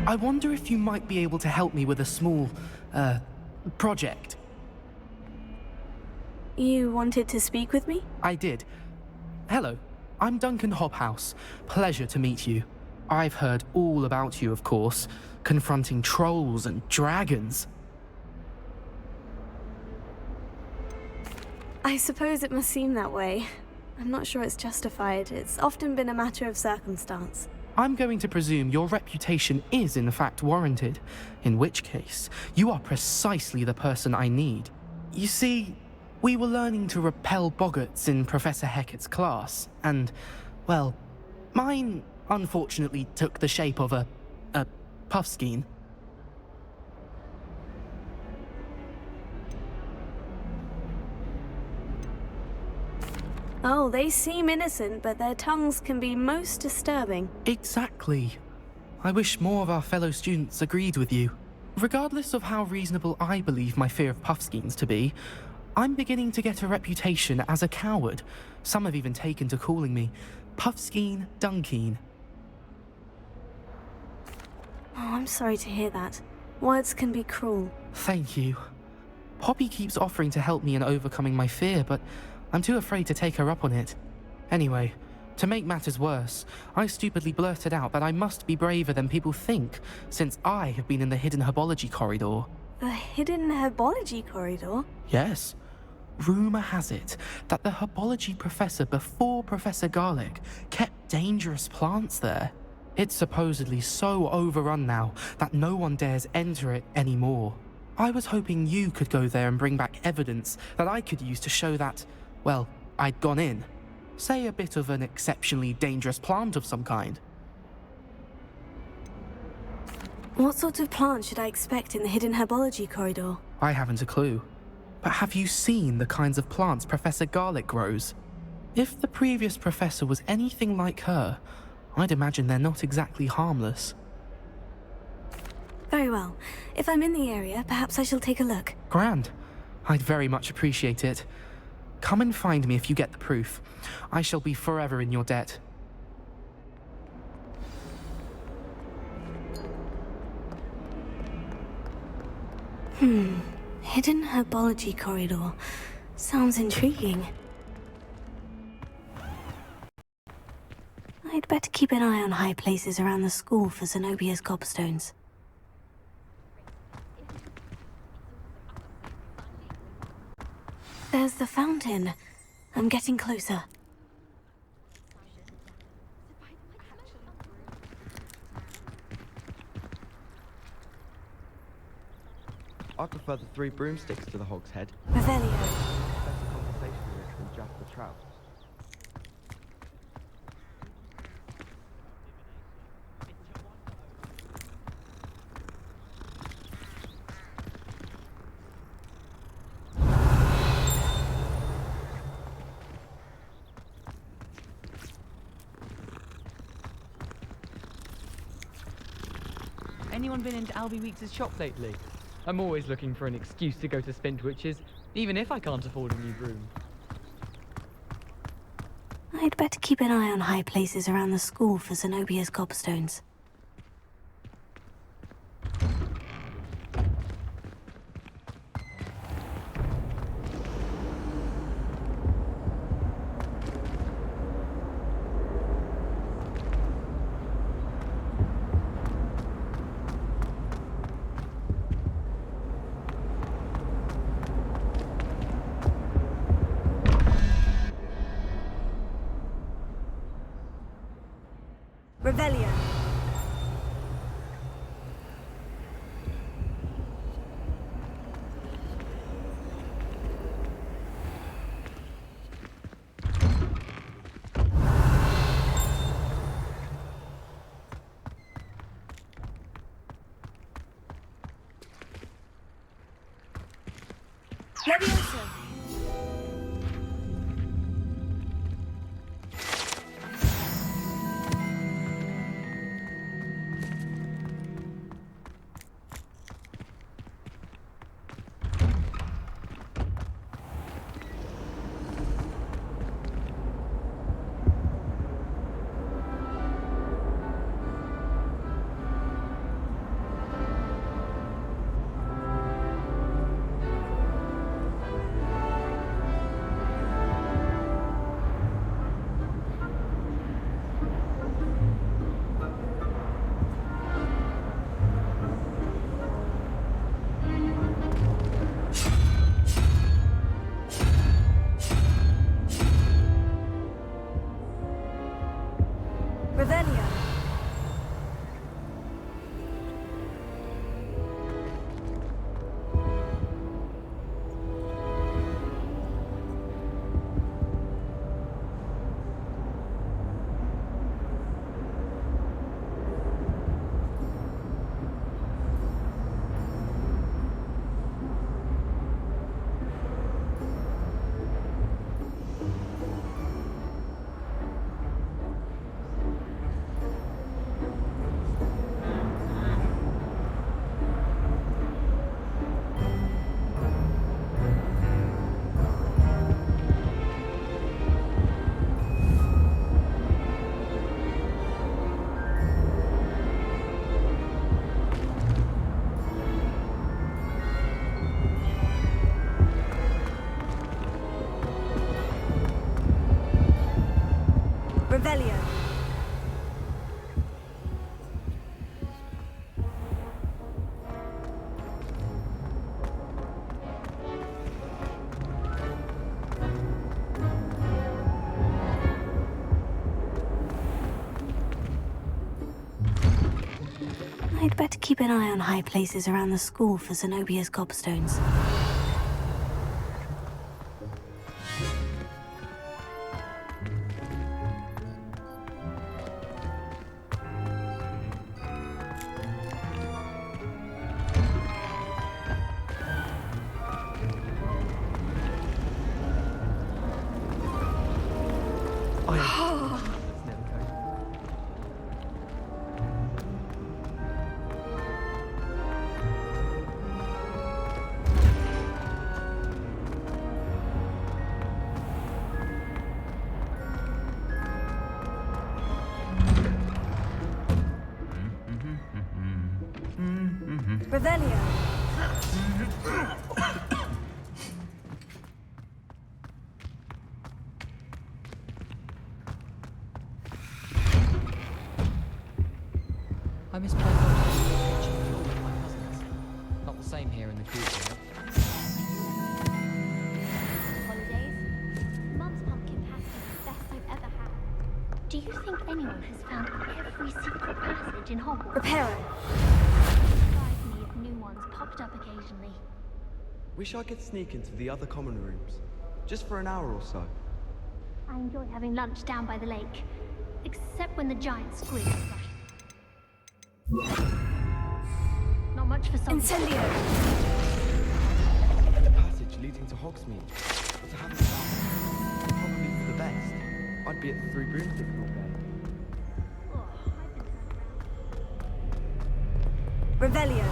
I wonder if you might be able to help me with a small, project. You wanted to speak with me? I did. Hello, I'm Duncan Hobhouse. Pleasure to meet you. I've heard all about you, of course, confronting trolls and dragons. I suppose it must seem that way. I'm not sure it's justified. It's often been a matter of circumstance. I'm going to presume your reputation is in fact warranted, in which case, you are precisely the person I need. You see, we were learning to repel boggarts in Professor Hecat's class, and, well, mine unfortunately took the shape of a puffskein. Oh, they seem innocent, but their tongues can be most disturbing. Exactly. I wish more of our fellow students agreed with you. Regardless of how reasonable I believe my fear of puffskeins to be, I'm beginning to get a reputation as a coward. Some have even taken to calling me Puffskeen Dunkeen. Oh, I'm sorry to hear that. Words can be cruel. Thank you. Poppy keeps offering to help me in overcoming my fear, but I'm too afraid to take her up on it. Anyway, to make matters worse, I stupidly blurted out that I must be braver than people think, since I have been in the hidden herbology corridor. The hidden herbology corridor? Yes. Rumour has it that the herbology professor before Professor Garlic kept dangerous plants there. It's supposedly so overrun now that no one dares enter it anymore. I was hoping you could go there and bring back evidence that I could use to show that, well, I'd gone in. Say a bit of an exceptionally dangerous plant of some kind. What sort of plant should I expect in the hidden herbology corridor? I haven't a clue. But have you seen the kinds of plants Professor Garlic grows? If the previous professor was anything like her, I'd imagine they're not exactly harmless. Very well. If I'm in the area, perhaps I shall take a look. Grand. I'd very much appreciate it. Come and find me if you get the proof. I shall be forever in your debt. Hidden herbology corridor. Sounds intriguing. I'd better keep an eye on high places around the school for Zenobia's gobstones. There's the fountain. I'm getting closer. I prefer the 3 broomsticks to the hog's head. Revelio. Better conversation than just the trout. Anyone been into Albie Weeks' shop lately? I'm always looking for an excuse to go to Spintwitch's, even if I can't afford a new broom. I'd better keep an eye on high places around the school for Zenobia's gobstones. Revelio. Leviosa. keep an eye on high places around the school for Zenobia's gobstones. Revelio. I miss playing on the kitchen floor with my cousins. Not the same here in the courtyard. Holidays? Mum's pumpkin patty is the best I've ever had. Do you think anyone has found every secret passage in Hogwarts? Reparo. Surprise me if new ones popped up occasionally. Wish I could sneak into the other common rooms. Just for an hour or so. I enjoy having lunch down by the lake. Except when the giant squid is rushing. Not much for some. Incendio. The passage leading to Hogsmeade. But I haven't found it. Probably for the best. I'd be at the Three Broomsticks all day. Oh, I've been turned around. Revelio.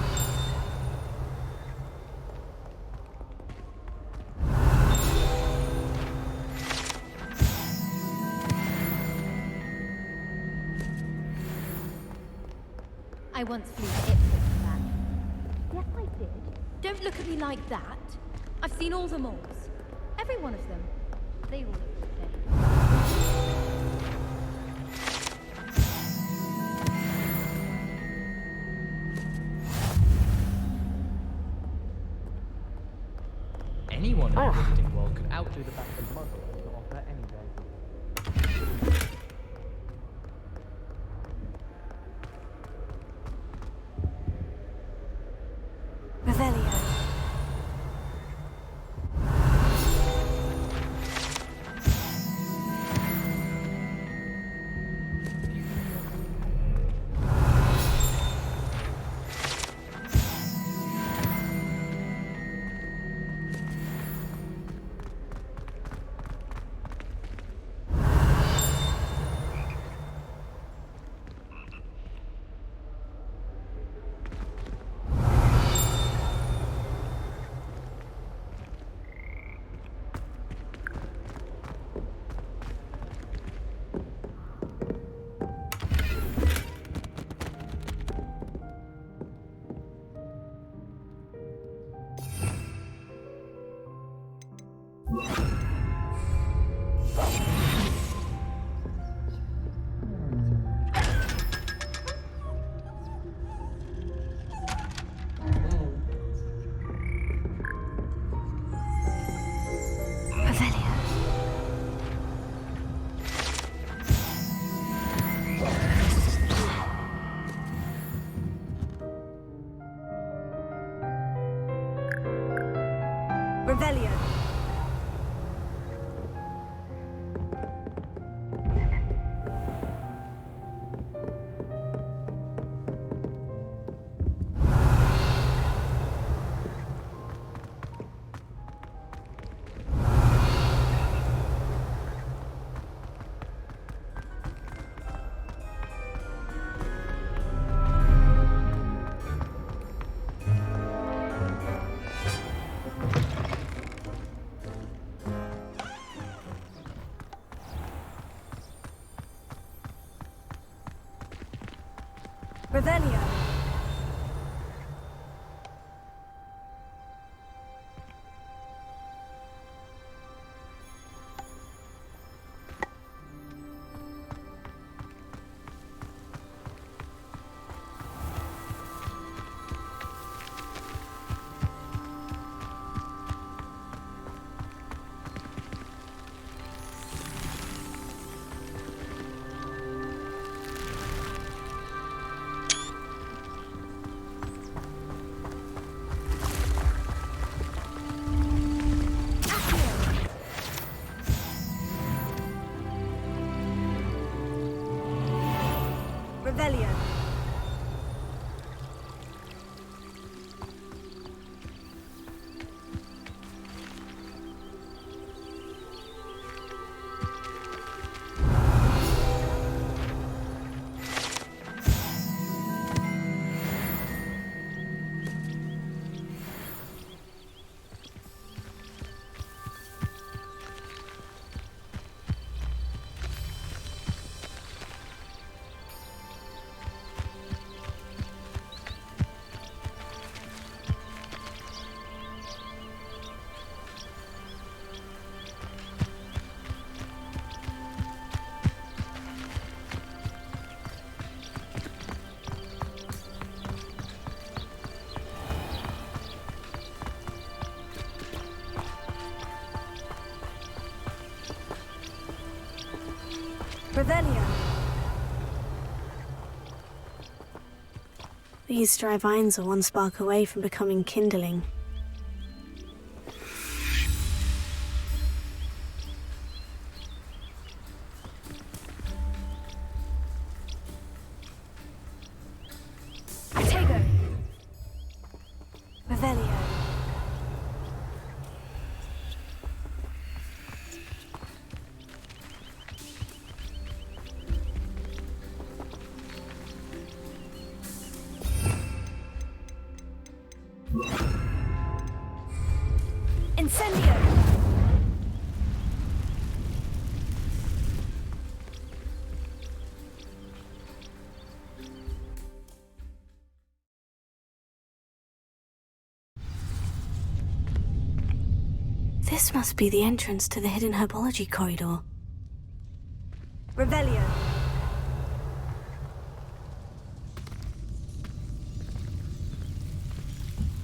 I once flew to Ipswich for that. Yes, I did. Don't look at me like that. I've seen all the malls. Every one of them. They all look the same. Anyone in the visiting world could outdo the fact that Mother has to offer any day. Revelio. Revelio. Revelio. Revelio. These dry vines are one spark away from becoming kindling. Artego. Revelio. Incendio! This must be the entrance to the hidden herbology corridor. Revelio.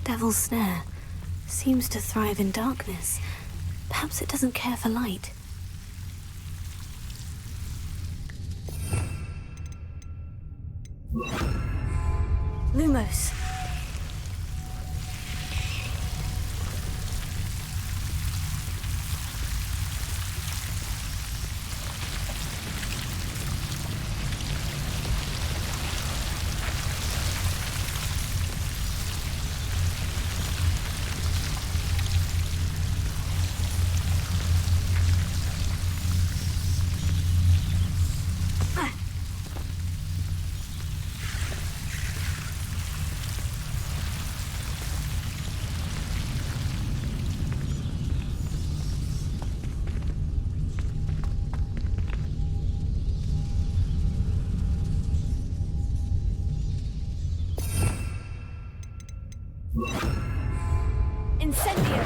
Devil's Snare seems to thrive in darkness. Perhaps it doesn't care for light. Lumos. Incendio!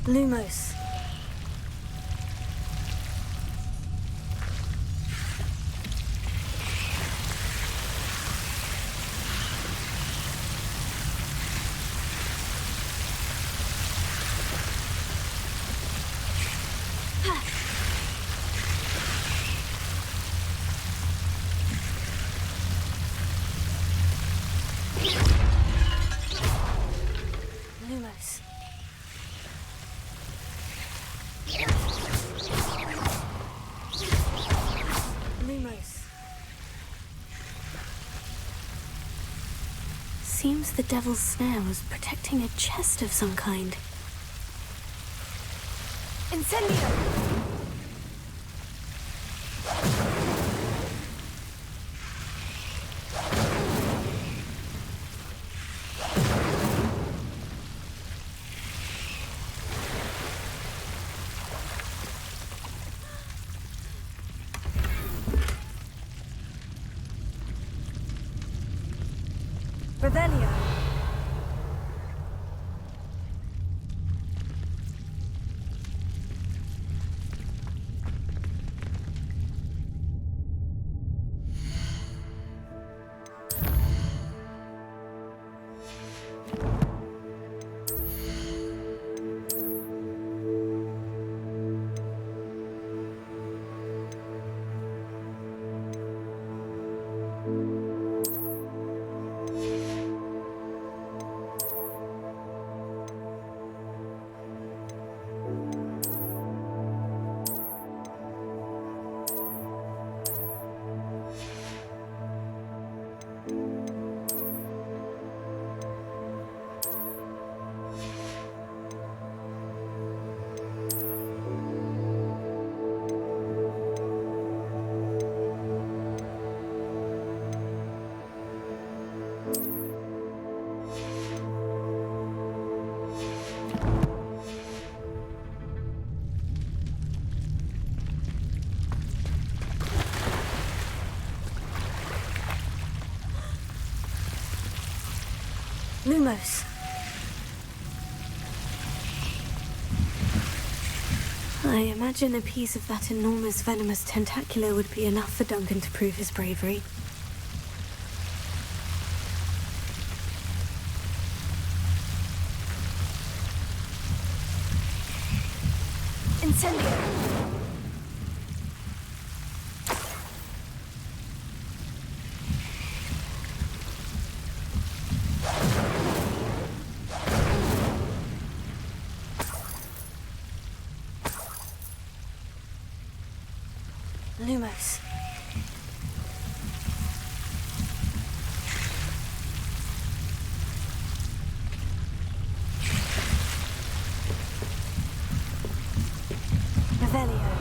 Lumos. Lumos. Lumos. Seems the Devil's Snare was protecting a chest of some kind. Incendio! Revelio. Lumos. I imagine a piece of that enormous venomous tentacular would be enough for Duncan to prove his bravery. Incendio! Lumos. Revelio.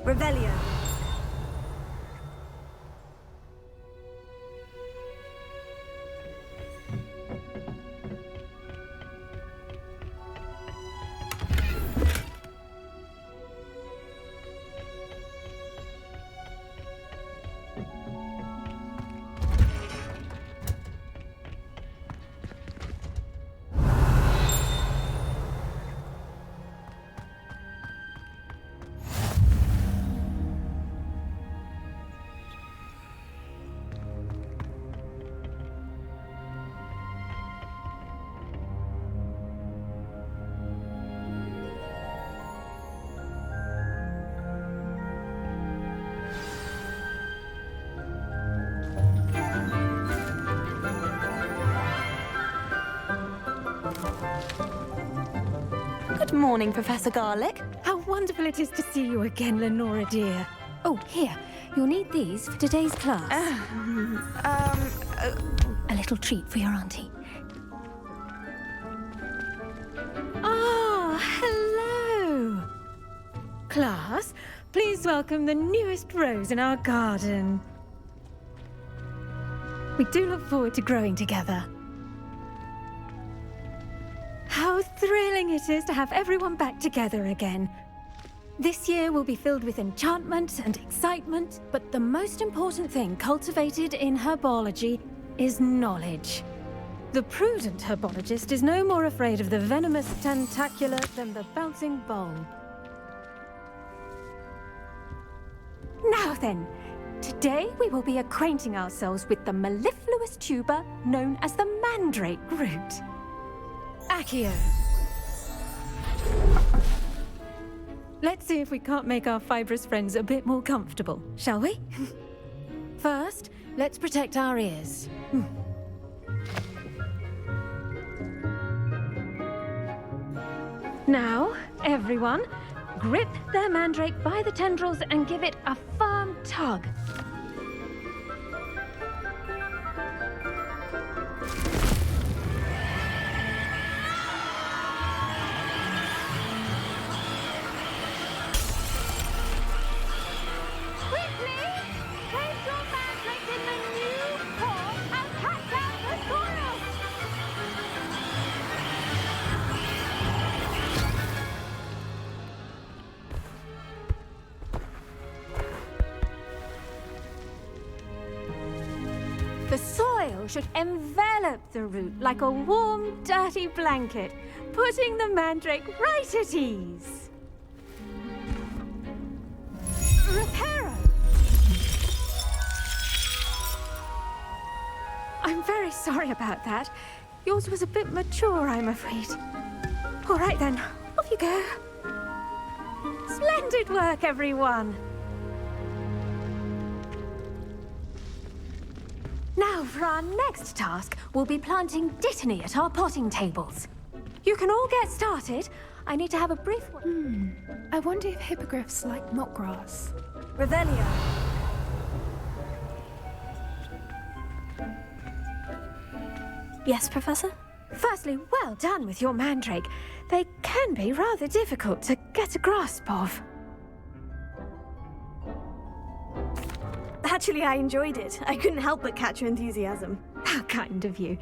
Revelio. Good morning, Professor Garlic. How wonderful it is to see you again, Lenora dear. Oh, here. You'll need these for today's class. A little treat for your auntie. Ah, hello. Class, please welcome the newest rose in our garden. We do look forward to growing together. How thrilling it is to have everyone back together again. This year will be filled with enchantment and excitement, but the most important thing cultivated in herbology is knowledge. The prudent herbologist is no more afraid of the venomous tentacular than the bouncing ball. Now then, today we will be acquainting ourselves with the mellifluous tuber known as the mandrake root. Accio. Let's see if we can't make our fibrous friends a bit more comfortable, shall we? First, let's protect our ears. Now, everyone, grip their mandrake by the tendrils and give it a firm tug. The soil should envelop the root like a warm, dirty blanket, putting the mandrake right at ease. Reparo! I'm very sorry about that. Yours was a bit mature, I'm afraid. All right then, off you go. Splendid work, everyone! Now, for our next task, we'll be planting dittany at our potting tables. You can all get started. I need to have a brief... I wonder if hippogriffs like knotgrass. Revelio. Yes, Professor? Firstly, well done with your mandrake. They can be rather difficult to get a grasp of. Actually, I enjoyed it. I couldn't help but catch your enthusiasm. How kind of you.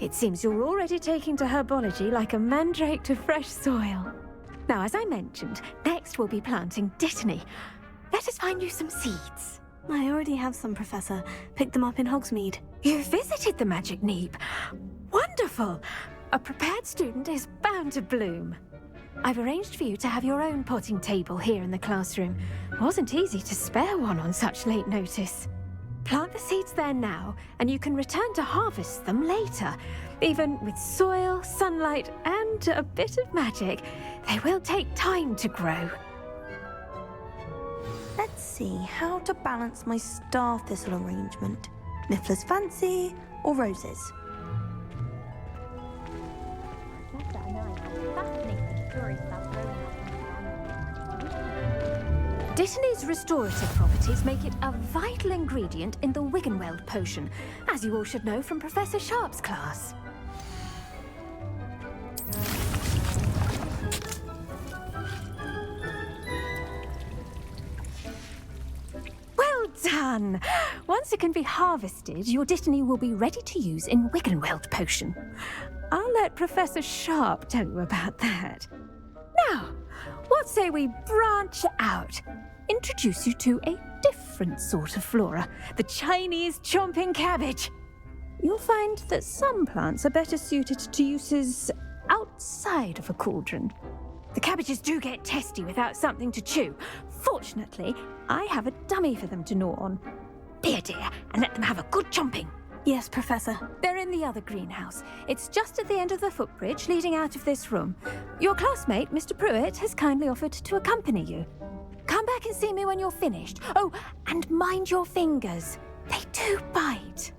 It seems you're already taking to herbology like a mandrake to fresh soil. Now, as I mentioned, next we'll be planting dittany. Let us find you some seeds. I already have some, Professor. Picked them up in Hogsmeade. You visited the Magic Neep. Wonderful! A prepared student is bound to bloom. I've arranged for you to have your own potting table here in the classroom. Wasn't easy to spare one on such late notice. Plant the seeds there now, and you can return to harvest them later. Even with soil, sunlight, and a bit of magic, they will take time to grow. Let's see how to balance my star thistle arrangement. Niffler's Fancy or roses? Dittany's restorative properties make it a vital ingredient in the Wiggenweld potion, as you all should know from Professor Sharp's class. Well done! Once it can be harvested, your Dittany will be ready to use in Wiggenweld potion. I'll let Professor Sharp tell you about that. Now, what say we branch out? Introduce you to a different sort of flora, the Chinese chomping cabbage. You'll find that some plants are better suited to uses outside of a cauldron. The cabbages do get testy without something to chew. Fortunately, I have a dummy for them to gnaw on. Be a dear and let them have a good chomping. Yes, Professor. They're in the other greenhouse. It's just at the end of the footbridge leading out of this room. Your classmate, Mr. Pruitt, has kindly offered to accompany you. Come back and see me when you're finished. Oh, and mind your fingers. They do bite.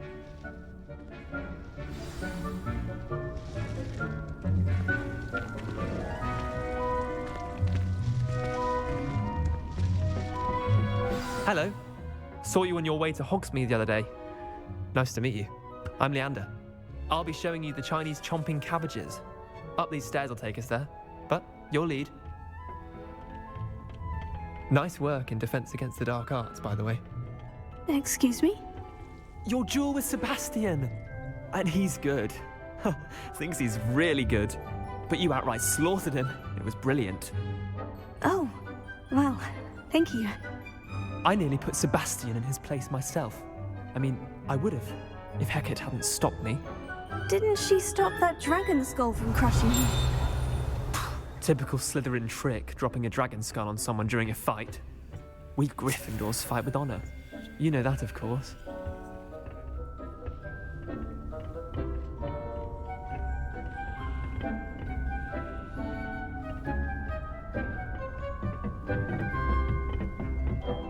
Hello. Saw you on your way to Hogsmeade the other day. Nice to meet you. I'm Leander. I'll be showing you the Chinese chomping cabbages. Up these stairs will take us there, but you'll lead. Nice work in Defense Against the Dark Arts, by the way. Excuse me? Your duel with Sebastian! And he's good. Thinks he's really good. But you outright slaughtered him. It was brilliant. Oh, well, thank you. I nearly put Sebastian in his place myself. I mean, I would have, if Hecate hadn't stopped me. Didn't she stop that dragon skull from crushing you? Typical Slytherin trick, dropping a dragon skull on someone during a fight. We Gryffindors fight with honor. You know that, of course.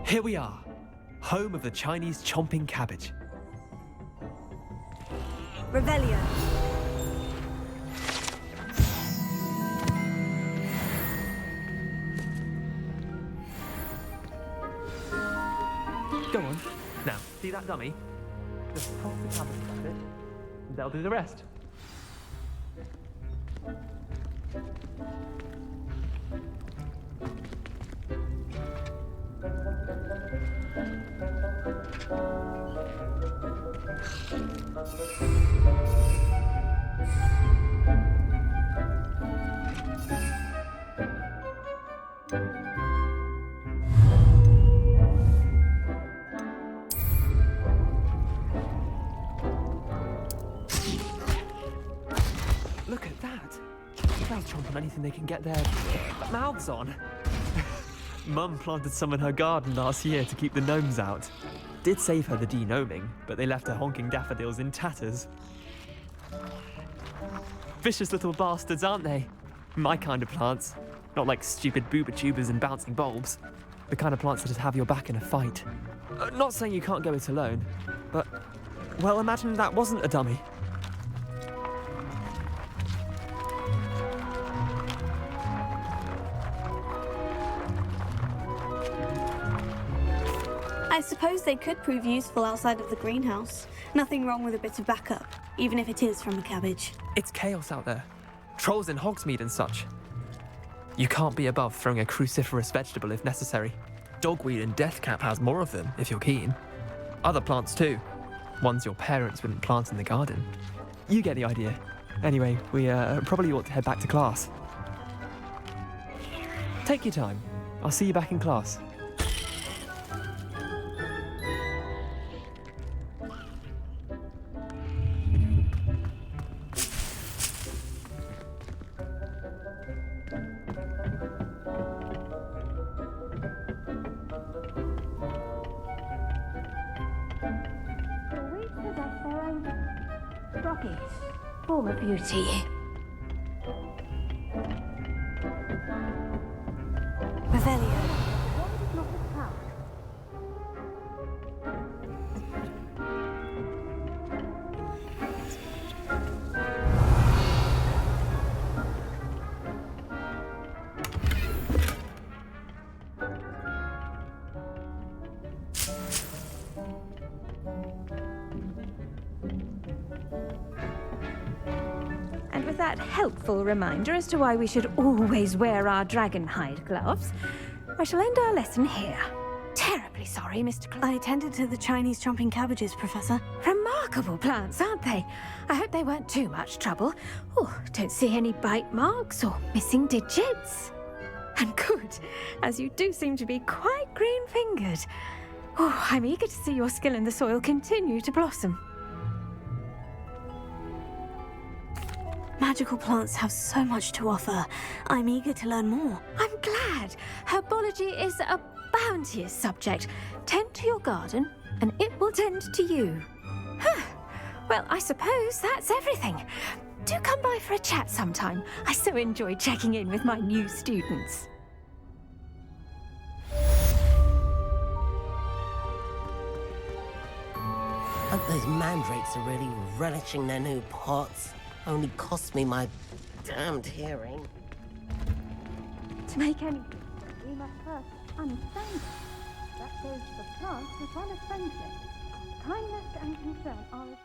Here we are, home of the Chinese chomping cabbage. Revelio. Go on. Now, see that dummy? Just toss the cabbage at it, and they'll do the rest. Look at that! They'll chomp on anything they can get their mouths on. Mum planted some in her garden last year to keep the gnomes out. Did save her the de-gnoming, but they left her honking daffodils in tatters. Vicious little bastards, aren't they? My kind of plants. Not like stupid booba tubers and bouncing bulbs. The kind of plants that just have your back in a fight. Not saying you can't go it alone, but, well, imagine that wasn't a dummy. I suppose they could prove useful outside of the greenhouse. Nothing wrong with a bit of backup, even if it is from a cabbage. It's chaos out there. Trolls in Hogsmeade and such. You can't be above throwing a cruciferous vegetable if necessary. Dogweed and deathcap has more of them, if you're keen. Other plants too. Ones your parents wouldn't plant in the garden. You get the idea. Anyway, we probably ought to head back to class. Take your time. I'll see you back in class. Form of beauty. Revelio. That helpful reminder as to why we should always wear our dragon hide gloves, I shall end our lesson here. Terribly sorry, Mr. I tended to the Chinese chomping cabbages, Professor. Remarkable plants, aren't they? I hope they weren't too much trouble. Oh, don't see any bite marks or missing digits. And good, as you do seem to be quite green-fingered. Oh, I'm eager to see your skill in the soil continue to blossom. Magical plants have so much to offer. I'm eager to learn more. I'm glad. Herbology is a bounteous subject. Tend to your garden, and it will tend to you. Well, I suppose that's everything. Do come by for a chat sometime. I so enjoy checking in with my new students. Hope those mandrakes are really relishing their new pots. Only cost me my damned hearing. To make anything, we must first understand it. That goes for plants as well as friendships. Kindness and concern are as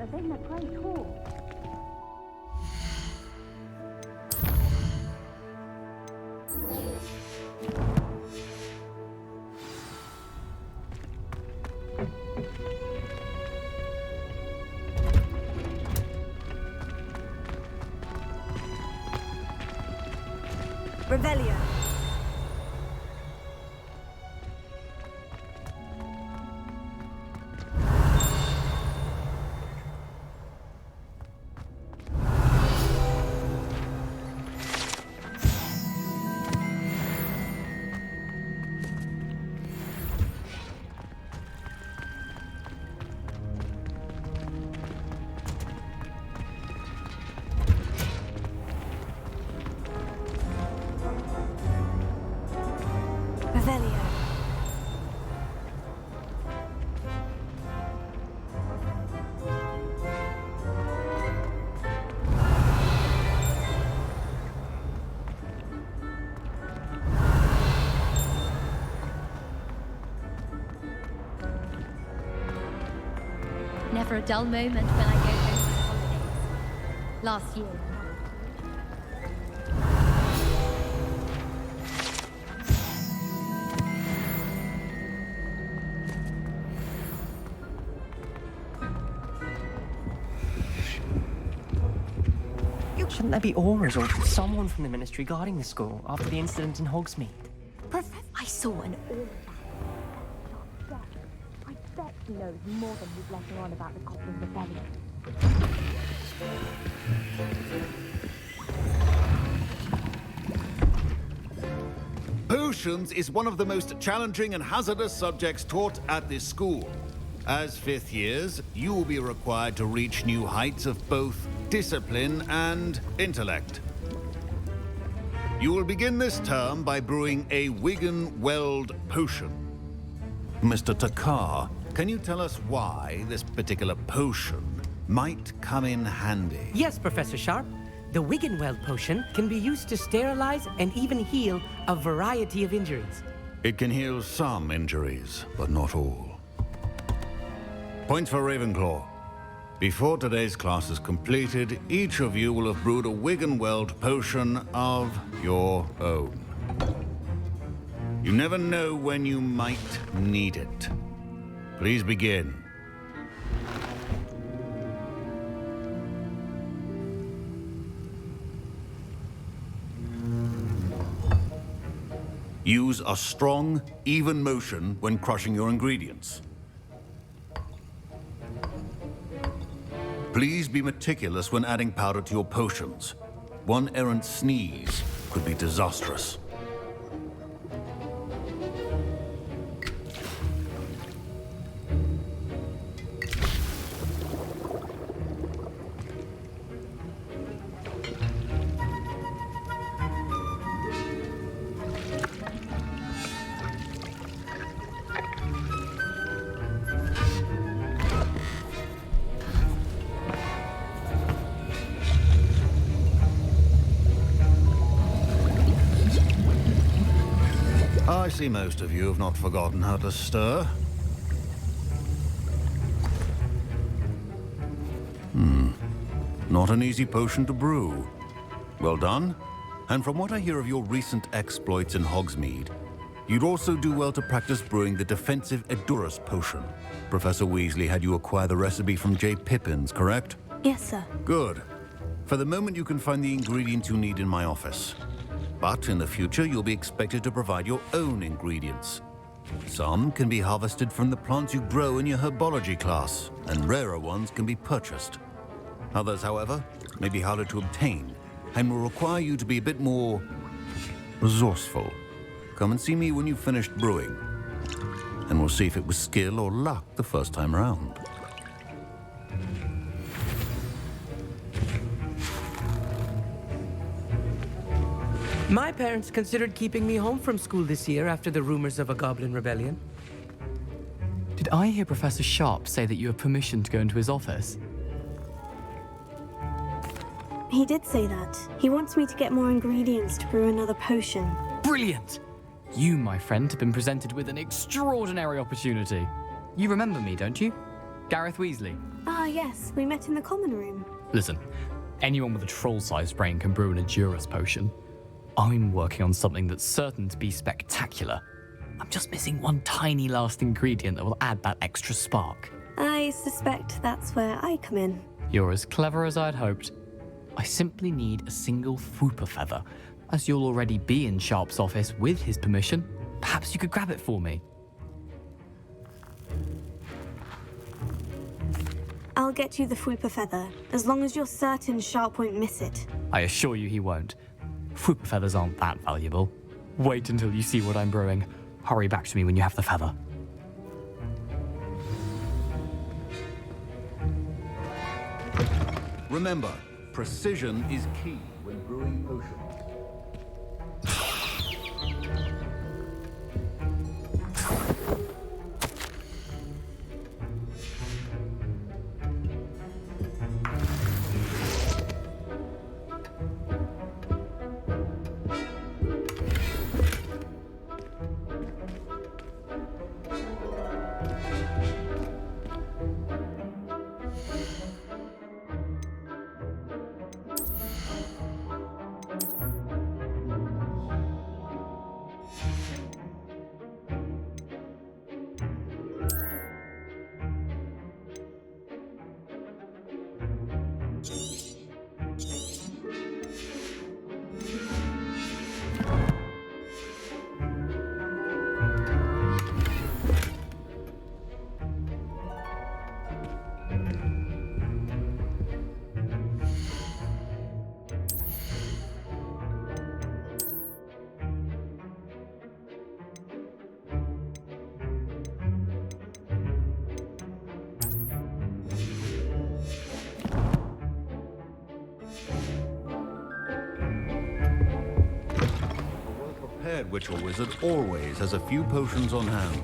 as in a great hall. Revelio. Never a dull moment when I go home for holidays. Last year. Shouldn't there be auras or someone from the Ministry guarding the school after the incident in Hogsmeade? I saw an aura. I bet he knows more than he's letting on about the Goblin Rebellion. Potions is one of the most challenging and hazardous subjects taught at this school. As fifth years, you will be required to reach new heights of both discipline and intellect. You will begin this term by brewing a Wigan Weld potion. Mr. Takar can you tell us why this particular potion might come in handy? Yes, Professor Sharp. The Wiggenweld potion can be used to sterilize and even heal a variety of injuries. It can heal some injuries, but not all. Points for Ravenclaw. Before today's class is completed, each of you will have brewed a Wiggenweld potion of your own. You never know when you might need it. Please begin. Use a strong, even motion when crushing your ingredients. Please be meticulous when adding powder to your potions. One errant sneeze could be disastrous. I see most of you have not forgotten how to stir. Not an easy potion to brew. Well done. And from what I hear of your recent exploits in Hogsmeade, you'd also do well to practice brewing the defensive Edurus potion. Professor Weasley had you acquire the recipe from J. Pippins, correct? Yes, sir. Good. For the moment, you can find the ingredients you need in my office. But in the future, you'll be expected to provide your own ingredients. Some can be harvested from the plants you grow in your herbology class, and rarer ones can be purchased. Others, however, may be harder to obtain, and will require you to be a bit more resourceful. Come and see me when you've finished brewing, and we'll see if it was skill or luck the first time around. My parents considered keeping me home from school this year after the rumors of a goblin rebellion. Did I hear Professor Sharp say that you have permission to go into his office? He did say that. He wants me to get more ingredients to brew another potion. Brilliant! You, my friend, have been presented with an extraordinary opportunity. You remember me, don't you? Gareth Weasley. Ah, yes. We met in the common room. Listen, anyone with a troll-sized brain can brew an Edurus potion. I'm working on something that's certain to be spectacular. I'm just missing one tiny last ingredient that will add that extra spark. I suspect that's where I come in. You're as clever as I'd hoped. I simply need a single Fwooper feather. As you'll already be in Sharp's office with his permission, perhaps you could grab it for me. I'll get you the Fwooper feather, as long as you're certain Sharp won't miss it. I assure you he won't. Fwooper feathers aren't that valuable. Wait until you see what I'm brewing. Hurry back to me when you have the feather. Remember, precision is key when brewing potions. Witch or wizard always has a few potions on hand.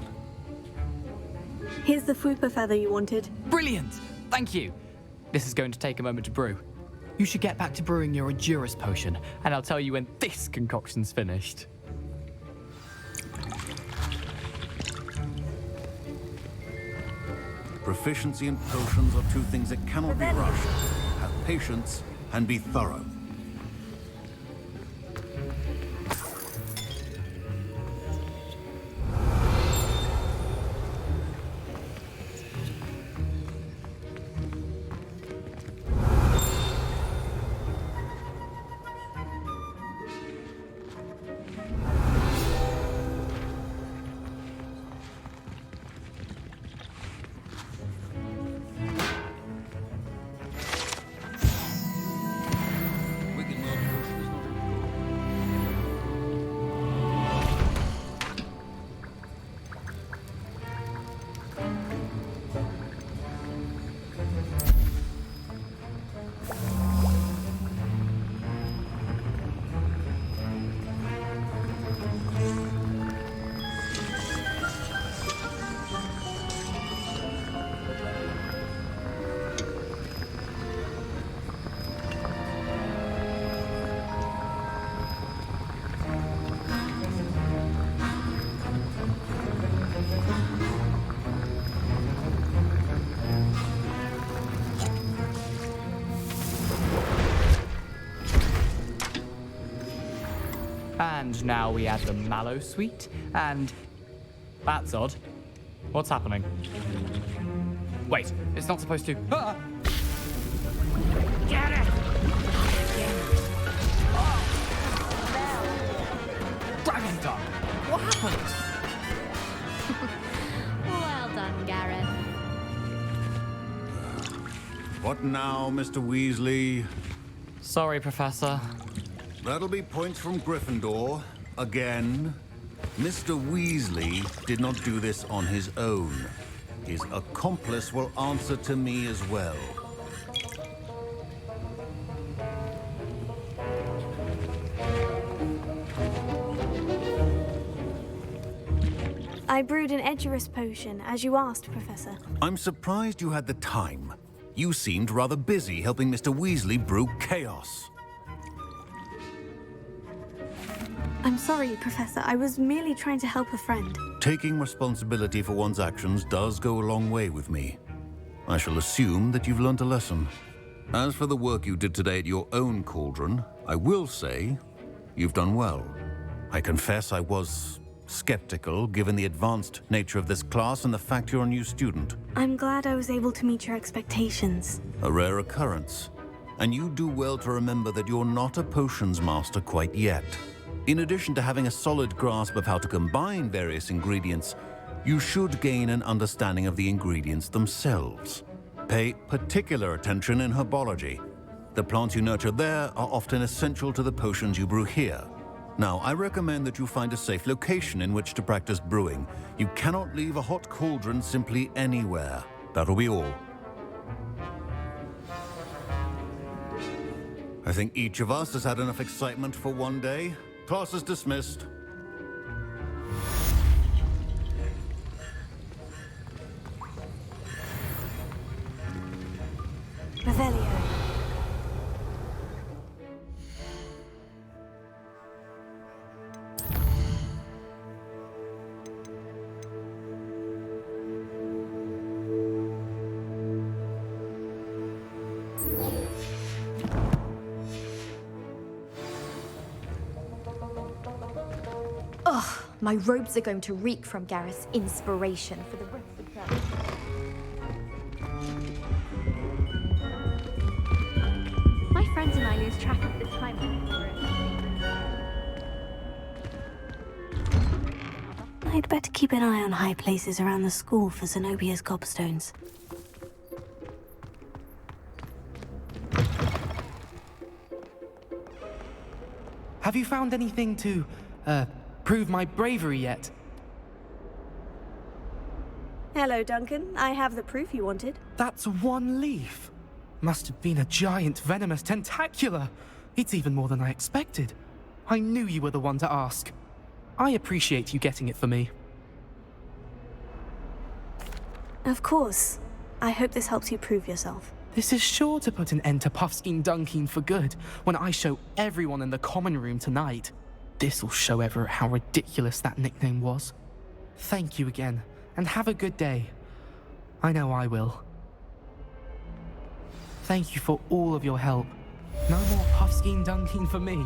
Here's the Fupa feather you wanted. Brilliant! Thank you! This is going to take a moment to brew. You should get back to brewing your Endurance potion, and I'll tell you when this concoction's finished. Proficiency in potions are two things that cannot be rushed. Have patience and be thorough. And now we add the mallow sweet, and... That's odd. What's happening? Wait, it's not supposed to... Ah! Get it! Dragon Dog! What happened? Well done, Gareth. What now, Mr. Weasley? Sorry, Professor. That'll be points from Gryffindor. Again. Mr. Weasley did not do this on his own. His accomplice will answer to me as well. I brewed an Edurus potion, as you asked, Professor. I'm surprised you had the time. You seemed rather busy helping Mr. Weasley brew chaos. I'm sorry, Professor. I was merely trying to help a friend. Taking responsibility for one's actions does go a long way with me. I shall assume that you've learnt a lesson. As for the work you did today at your own cauldron, I will say you've done well. I confess I was skeptical, given the advanced nature of this class and the fact you're a new student. I'm glad I was able to meet your expectations. A rare occurrence. And you do well to remember that you're not a potions master quite yet. In addition to having a solid grasp of how to combine various ingredients, you should gain an understanding of the ingredients themselves. Pay particular attention in herbology. The plants you nurture there are often essential to the potions you brew here. Now, I recommend that you find a safe location in which to practice brewing. You cannot leave a hot cauldron simply anywhere. That'll be all. I think each of us has had enough excitement for one day. Class is dismissed. Revelio. Ugh, my robes are going to reek from Gareth's inspiration for the rest of the term. My friends and I lose track of the time when we're I'd better keep an eye on high places around the school for Zenobia's gobstones. Have you found anything to, prove my bravery yet? Hello, Duncan. I have the proof you wanted. That's one leaf. Must have been a giant venomous tentacula. It's even more than I expected. I knew you were the one to ask. I appreciate you getting it for me. Of course. I hope this helps you prove yourself. This is sure to put an end to Puffskein Dunkeen for good when I show everyone in the common room tonight. This'll show Everett how ridiculous that nickname was. Thank you again, and have a good day. I know I will. Thank you for all of your help. No more Puffskein Dunkeen for me.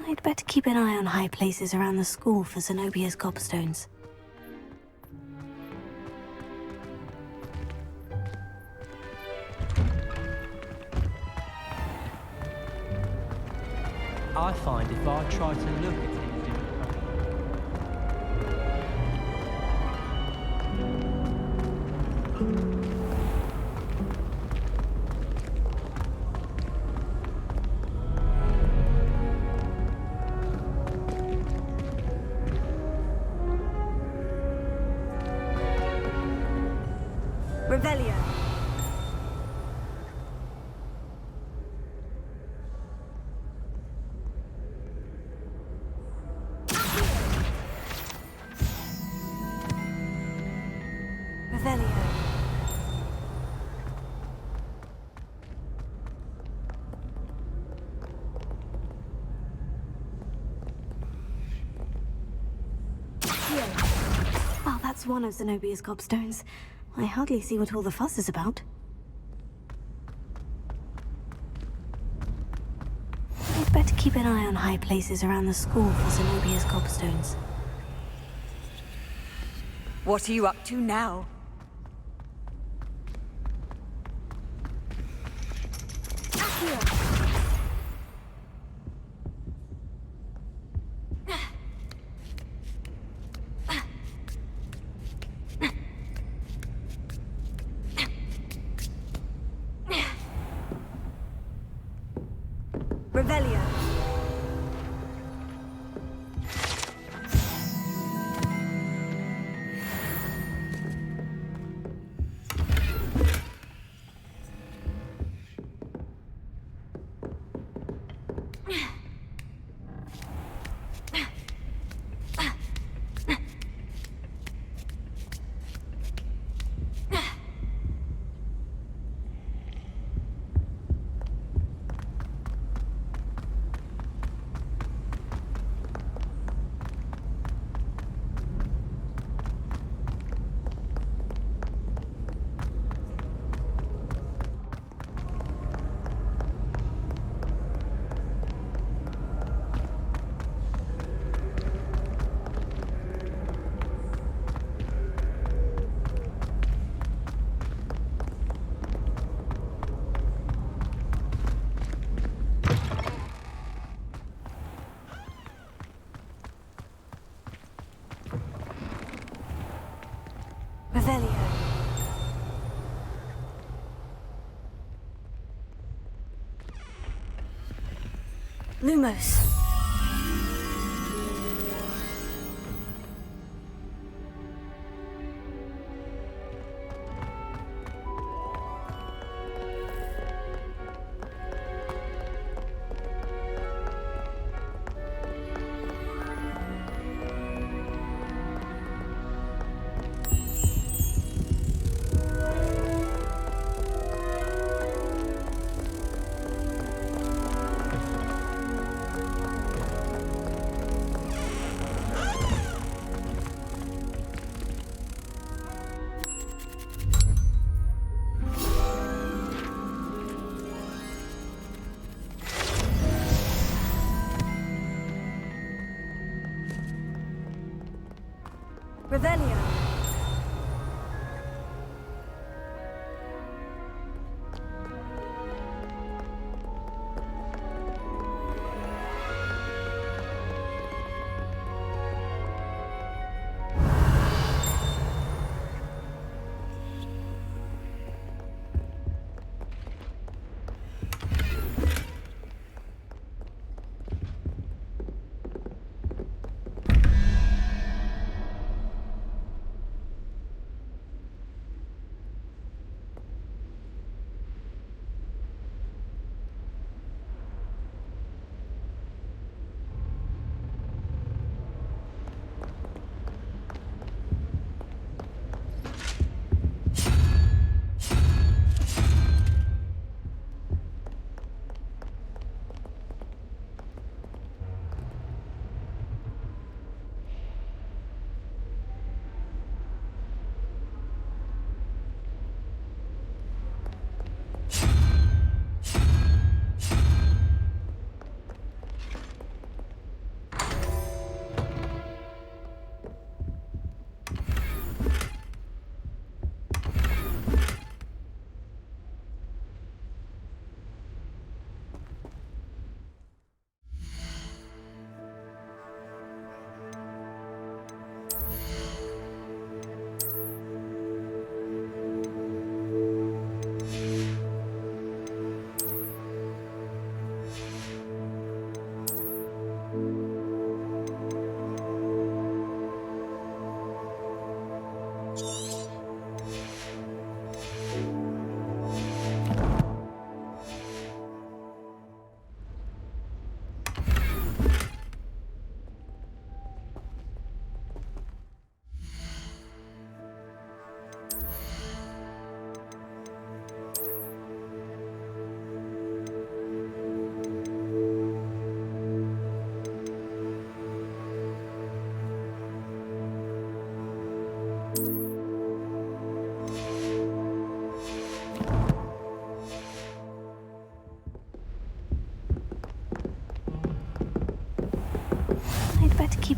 I'd better keep an eye on high places around the school for Zenobia's gobstones. I find if I try to look at anything, Revelio. Revelio. Oh, that's one of Zenobia's gobstones. I hardly see what all the fuss is about. I'd better keep an eye on high places around the school for Zenobia's gobstones. What are you up to now? Revelio. Revelio. Lumos. Revelio.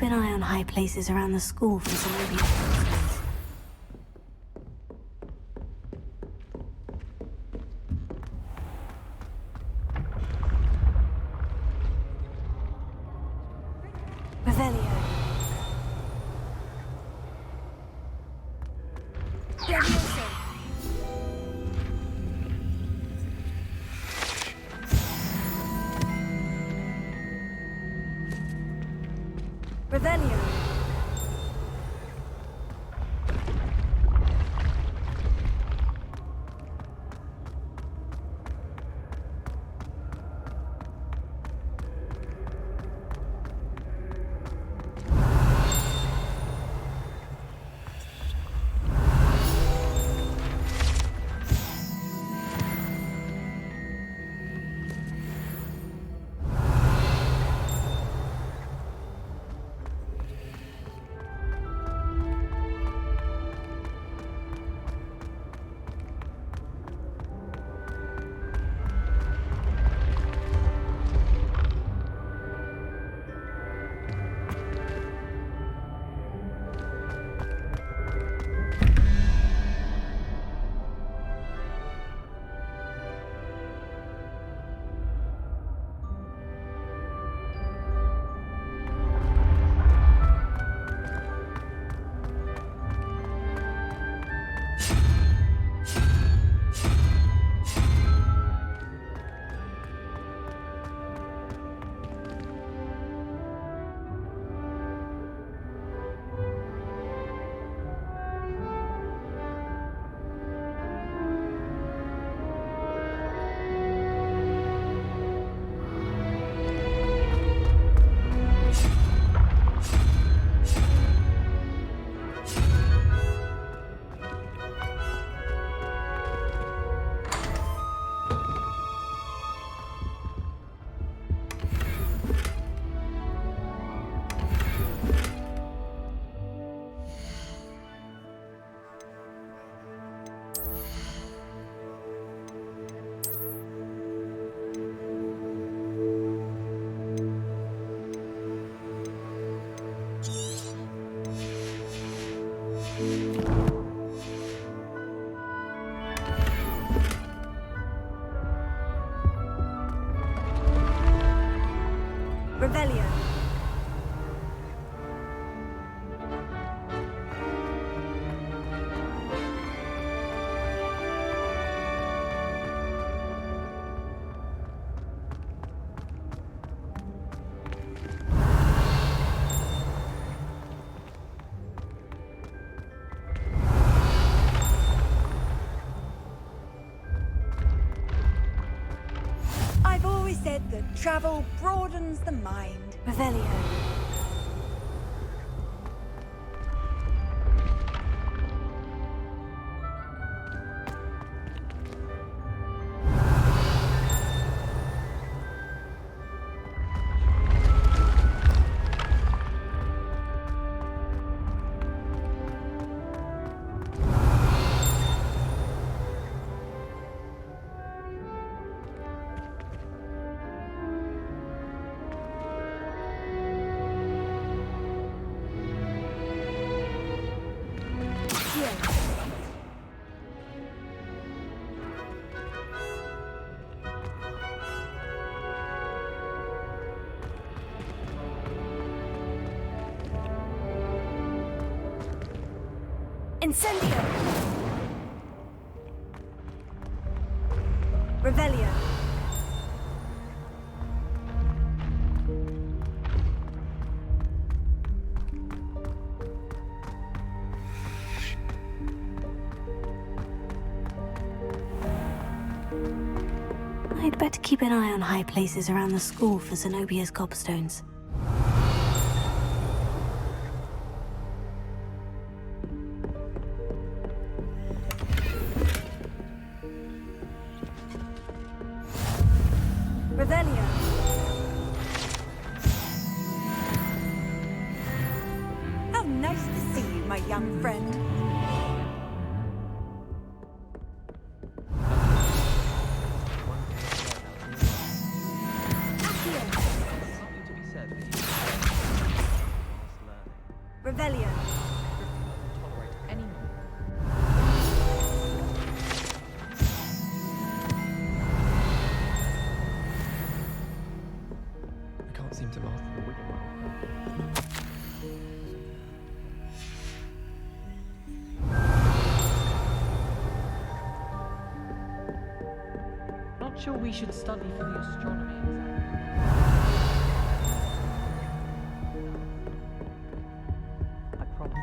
an eye on high places around the school for Zenobia gobstones. Revelio. Levioso. Revelio. Revelio. I've always said that travel broadens the mind. Revelio. Incendio! Revelio. I'd better keep an eye on high places around the school for Zenobia's gobstones. Revelio. How nice to see you, my young friend. Something to be said seem to master the wicked well. Not sure we should study for the astronomy exam. I promise.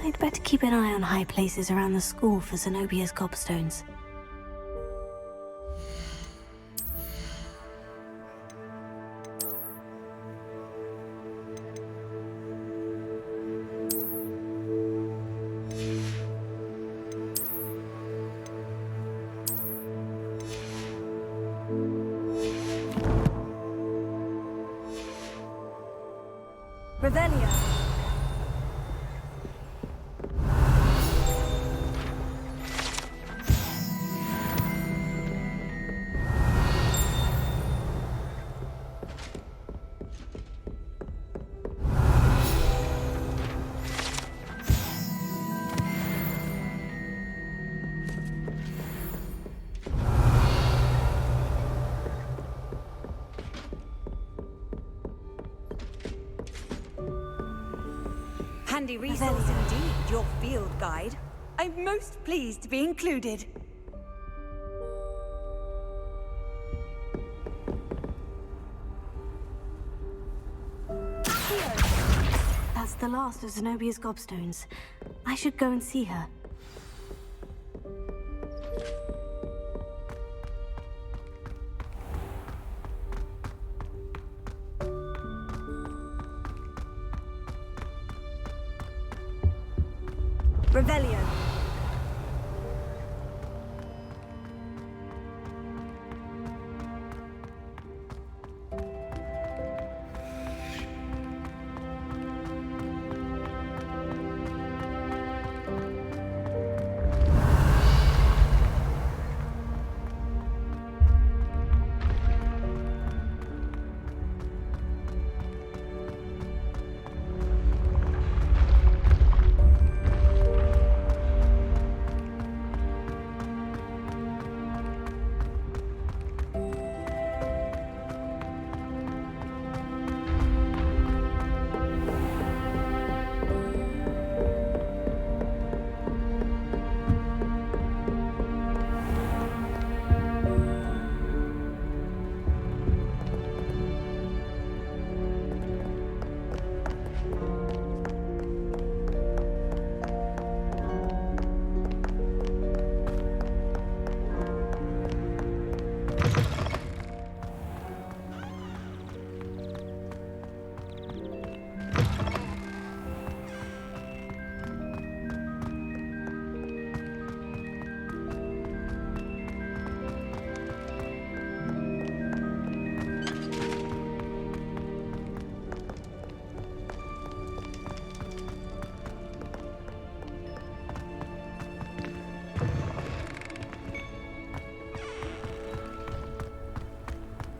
I'd better keep an eye on high places around the school for Zenobia's gobstones. Revelio. Handy resource indeed, your field guide. I'm most pleased to be included. That's the last of Zenobia's gobstones. I should go and see her. Revelio.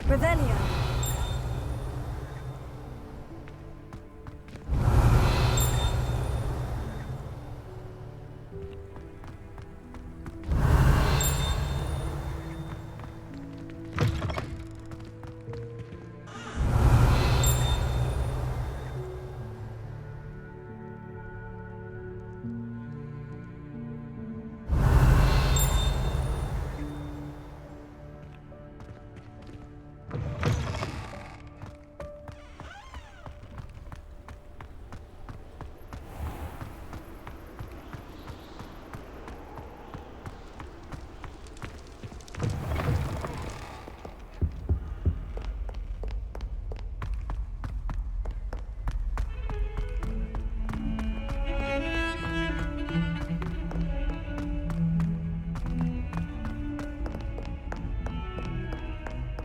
Revelio.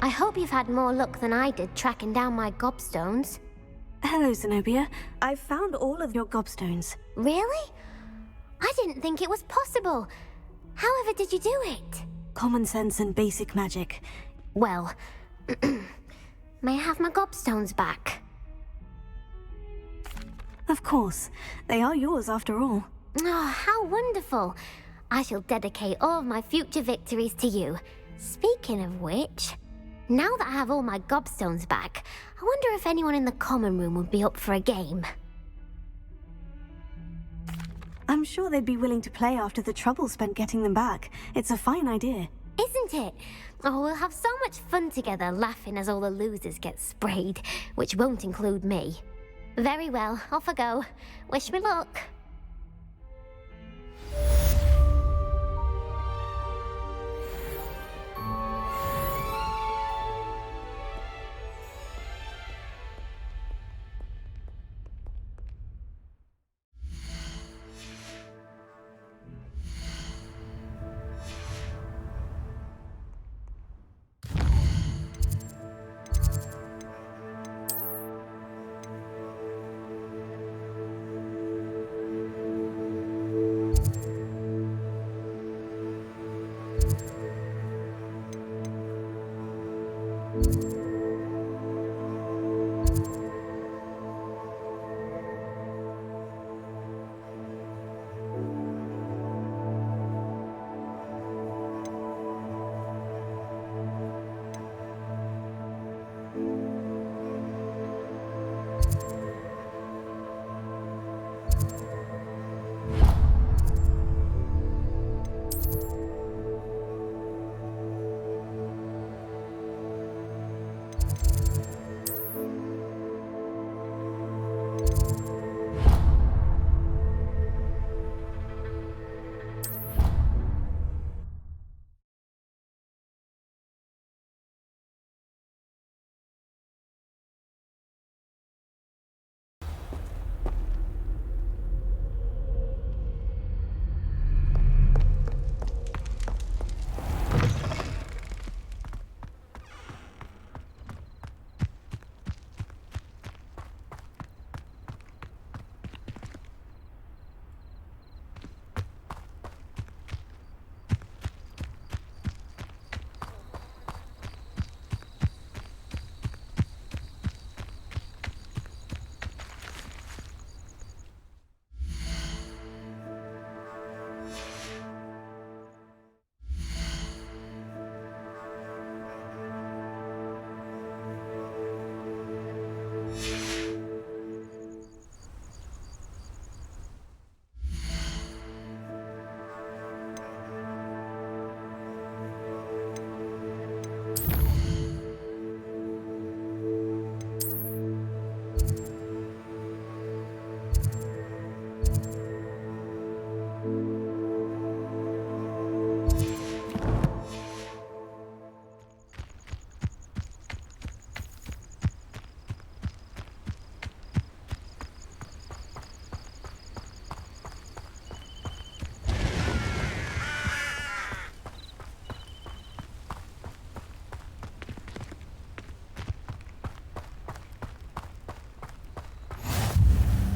I hope you've had more luck than I did tracking down my gobstones. Hello, Zenobia. I've found all of your gobstones. Really? I didn't think it was possible. However did you do it? Common sense and basic magic. Well, may I have my gobstones back? Of course. They are yours after all. Oh, how wonderful. I shall dedicate all of my future victories to you. Speaking of which, now that I have all my gobstones back, I wonder if anyone in the common room would be up for a game. I'm sure they'd be willing to play after the trouble spent getting them back. It's a fine idea. Isn't it? Oh, we'll have so much fun together laughing as all the losers get sprayed, which won't include me. Very well, off I go. Wish me luck.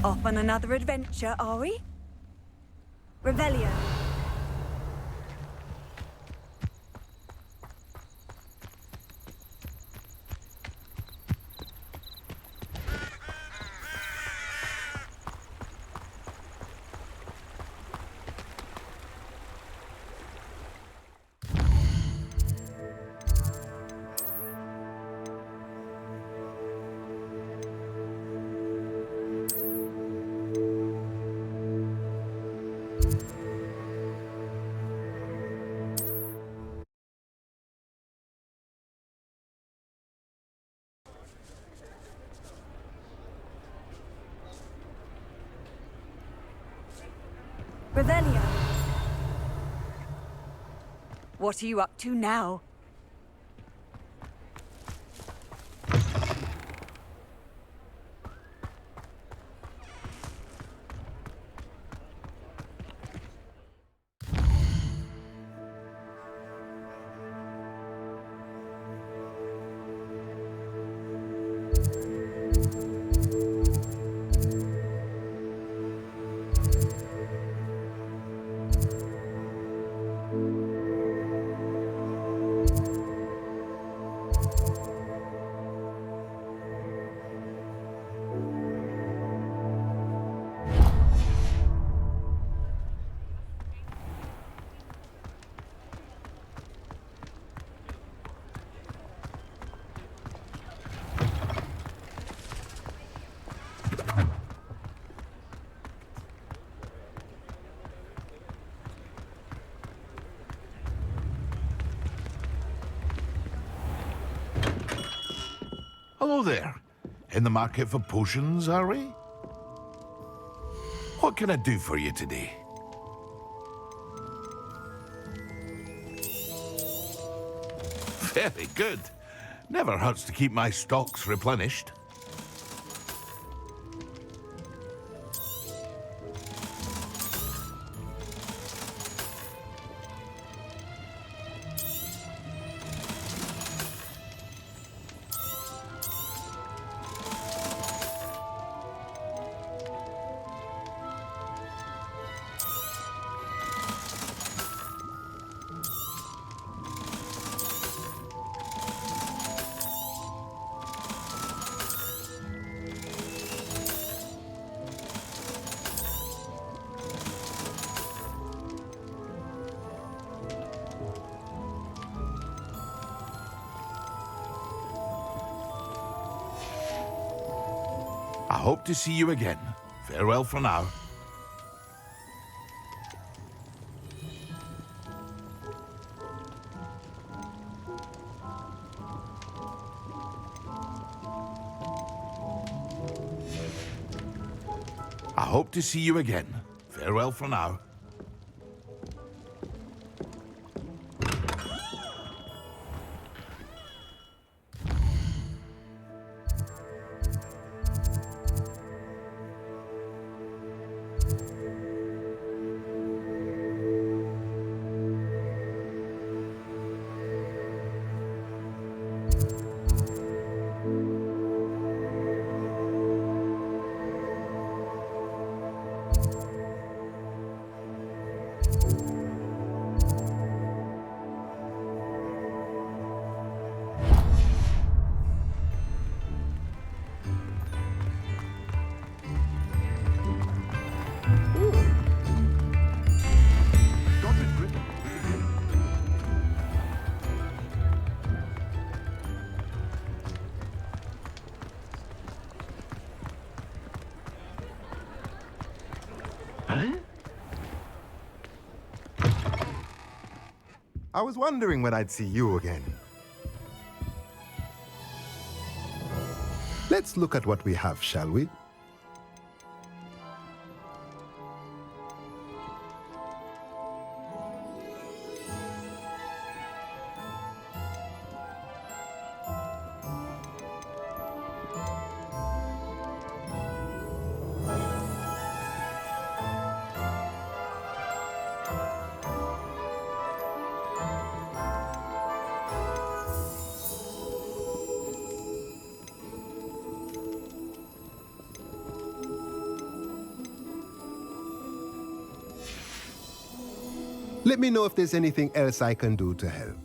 Off on another adventure, are we? Revelio. Revelio. What are you up to now? Hello there. In the market for potions, are we? What can I do for you today? Very good. Never hurts to keep my stocks replenished. I hope to see you again. Farewell for now. I hope to see you again. Farewell for now. I was wondering when I'd see you again. Let's look at what we have, shall we? Let me know if there's anything else I can do to help.